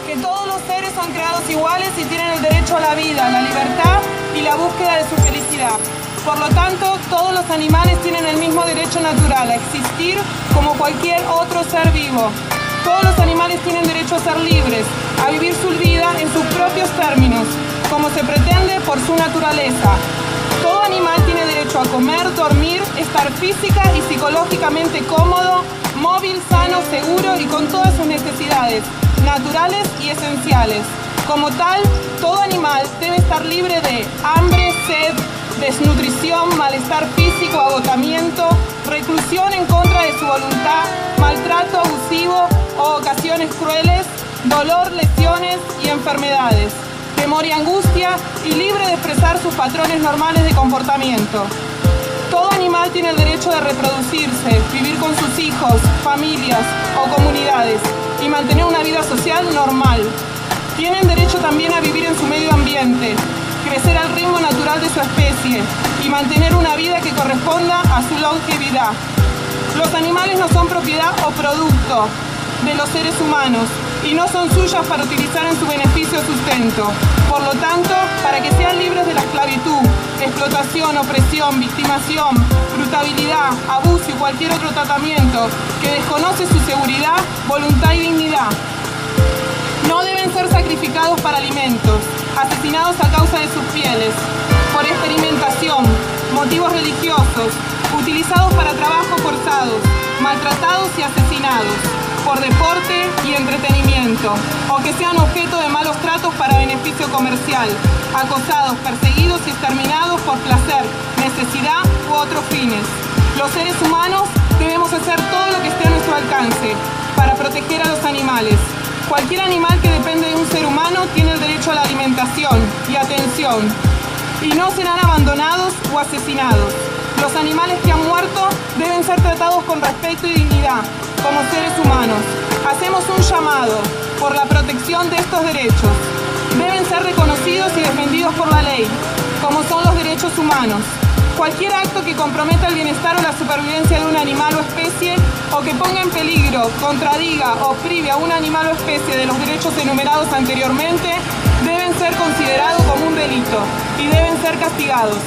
Que todos los seres son creados iguales y tienen el derecho a la vida, la libertad y la búsqueda de su felicidad. Por lo tanto, todos los animales tienen el mismo derecho natural a existir como cualquier otro ser vivo. Todos los animales tienen derecho a ser libres, a vivir su vida en sus propios términos, como se pretende por su naturaleza. Todo animal tiene derecho a comer, dormir, estar física y psicológicamente cómodo, móvil, sano, seguro y con todas sus necesidades naturales y esenciales. Como tal, todo animal debe estar libre de hambre, sed, desnutrición, malestar físico, agotamiento, reclusión en contra de su voluntad, maltrato abusivo o ocasiones crueles, dolor, lesiones y enfermedades, temor y angustia, y libre de expresar sus patrones normales de comportamiento. Todo animal tiene el derecho de reproducirse, vivir con sus hijos, familias o comunidades y mantener una vida social normal. Tienen derecho también a vivir en su medio ambiente, crecer al ritmo natural de su especie y mantener una vida que corresponda a su longevidad. Los animales no son propiedad o producto de los seres humanos y no son suyas para utilizar en su beneficio o sustento. Por lo tanto, para que sean libres de la esclavitud, explotación, opresión, victimación, brutabilidad, abuso y cualquier otro tratamiento que desconoce su seguridad, voluntad y dignidad, no deben ser sacrificados para alimentos, asesinados a causa de sus pieles, por experimentación, motivos religiosos, utilizados para trabajos forzados, maltratados y asesinados, por deporte y entretenimiento, o que sean objeto de malos tratos para beneficio comercial, acosados, perseguidos y exterminados por placer, necesidad u otros fines. Los seres humanos debemos hacer todo lo que esté a nuestro alcance para proteger a los animales. Cualquier animal que depende de un ser humano tiene el derecho a la alimentación y atención, y no serán abandonados o asesinados. Los animales que han muerto deben ser tratados con respeto y dignidad, como seres humanos. Hacemos un llamado por la protección de estos derechos. Deben ser reconocidos y defendidos por la ley, como son los derechos humanos. Cualquier acto que comprometa el bienestar o la supervivencia de un animal o especie, o que ponga en peligro, contradiga o prive a un animal o especie de los derechos enumerados anteriormente, deben ser considerados como un delito y deben ser castigados.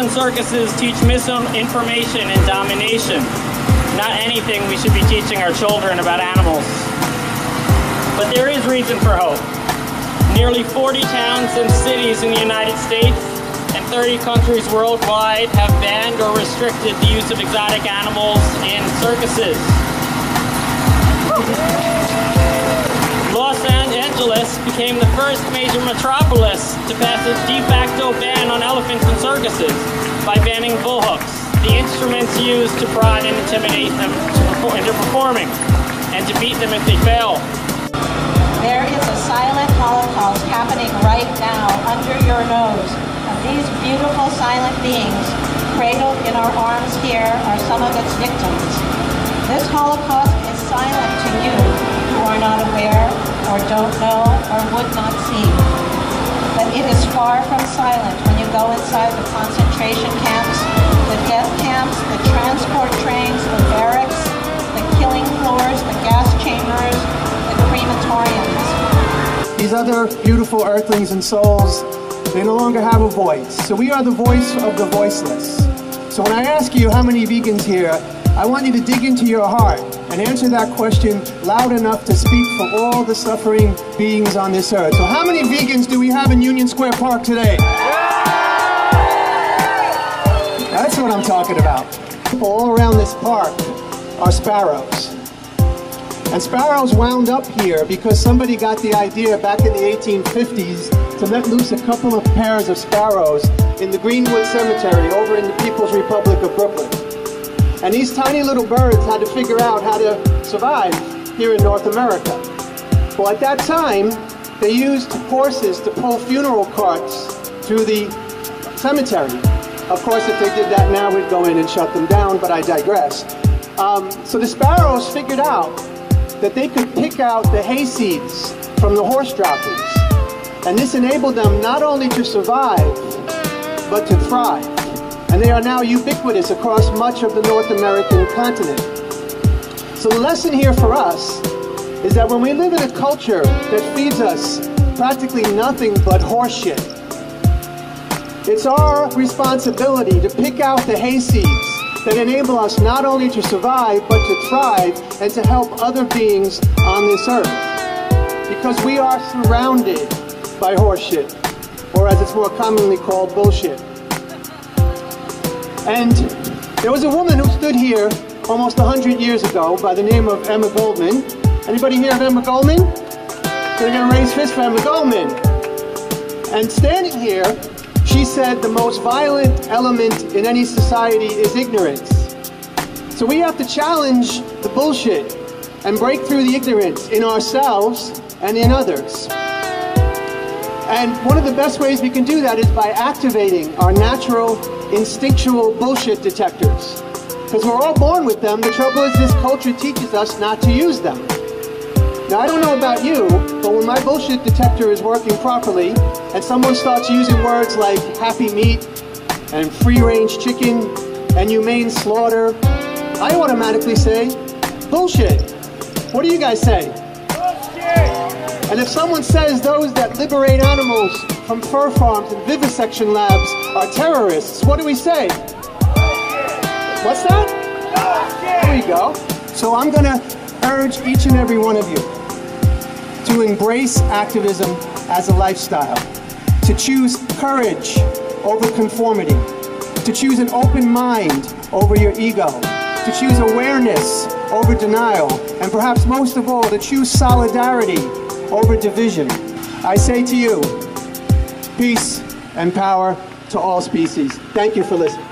and circuses teach misinformation and domination. Not anything we should be teaching our children about animals. But there is reason for hope. Nearly 40 towns and cities in the United States and 30 countries worldwide have banned or restricted the use of exotic animals in circuses. Los Angeles became the first major metropolis to pass a de facto ban on elephants in circuses by banning bullhooks, the instruments used to prod and intimidate them into performing, and to beat them if they fail. There is a silent Holocaust happening right now under your nose. And these beautiful silent beings, cradled in our arms here, are some of its victims. This Holocaust is silent to you who are not aware, or don't know, or would not see. But it is far from silent when you go inside the concentration camps, the death camps, the transport trains, the barracks, the killing floors, the gas chambers, the crematoriums. These other beautiful earthlings and souls, they no longer have a voice. So we are the voice of the voiceless. So when I ask you how many vegans here, I want you to dig into your heart and answer that question loud enough to speak for all the suffering beings on this earth. So how many vegans do we have in Union Square Park today? That's what I'm talking about. All around this park are sparrows. And sparrows wound up here because somebody got the idea back in the 1850s to let loose a couple of pairs of sparrows in the Greenwood Cemetery over in the People's Republic of Brooklyn. And these tiny little birds had to figure out how to survive here in North America. Well, at that time, they used horses to pull funeral carts through the cemetery. Of course, if they did that now, we'd go in and shut them down, but I digress. So the sparrows figured out that they could pick out the hay seeds from the horse droppings. And this enabled them not only to survive, but to thrive. And they are now ubiquitous across much of the North American continent. So the lesson here for us is that when we live in a culture that feeds us practically nothing but horse shit, it's our responsibility to pick out the hay seeds that enable us not only to survive, but to thrive and to help other beings on this earth. Because we are surrounded by horse shit, or as it's more commonly called, bullshit. And there was a woman who stood here almost 100 years ago by the name of Emma Goldman. Anybody hear of Emma Goldman? Gonna get a raised fist for Emma Goldman. And standing here, she said the most violent element in any society is ignorance. So we have to challenge the bullshit and break through the ignorance in ourselves and in others. And one of the best ways we can do that is by activating our natural, instinctual bullshit detectors. Because we're all born with them. The trouble is this culture teaches us not to use them. Now, I don't know about you, but when my bullshit detector is working properly and someone starts using words like happy meat and free-range chicken and humane slaughter, I automatically say, bullshit. What do you guys say? Bullshit! And if someone says those that liberate animals from fur farms and vivisection labs are terrorists, what do we say? Bullshit! What's that? Bullshit! There you go. So I'm going to urge each and every one of you to embrace activism as a lifestyle, to choose courage over conformity, to choose an open mind over your ego, to choose awareness over denial, and perhaps most of all, to choose solidarity over division. I say to you, peace and power to all species. Thank you for listening.